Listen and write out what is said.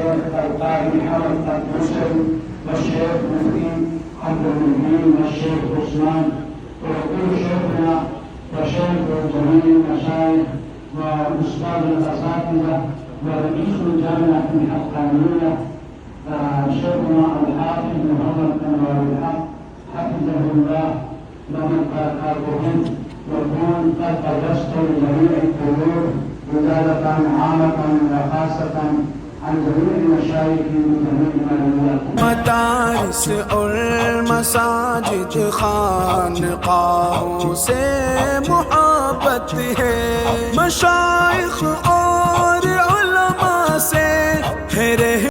الشيخ القاضي محمد مسلم والشيخ مفتي عبد المبين والشيخ عثمان، ويقول شيخنا وشيخ جميع المشايخ واستاذ الاساتذه ورئيس الجامعه الحقانيه شيخنا الحافظ محمد انوار الحق حفظه الله لمن قاتلهم، يكون قد درست لجميع الطلوع رسالة عامة وخاصة عن جميع المشايخ من جميع المدارس. مدارس اور مساجد خانقاہوں سے محبت ہے، مشائخ اور علماء سے ہے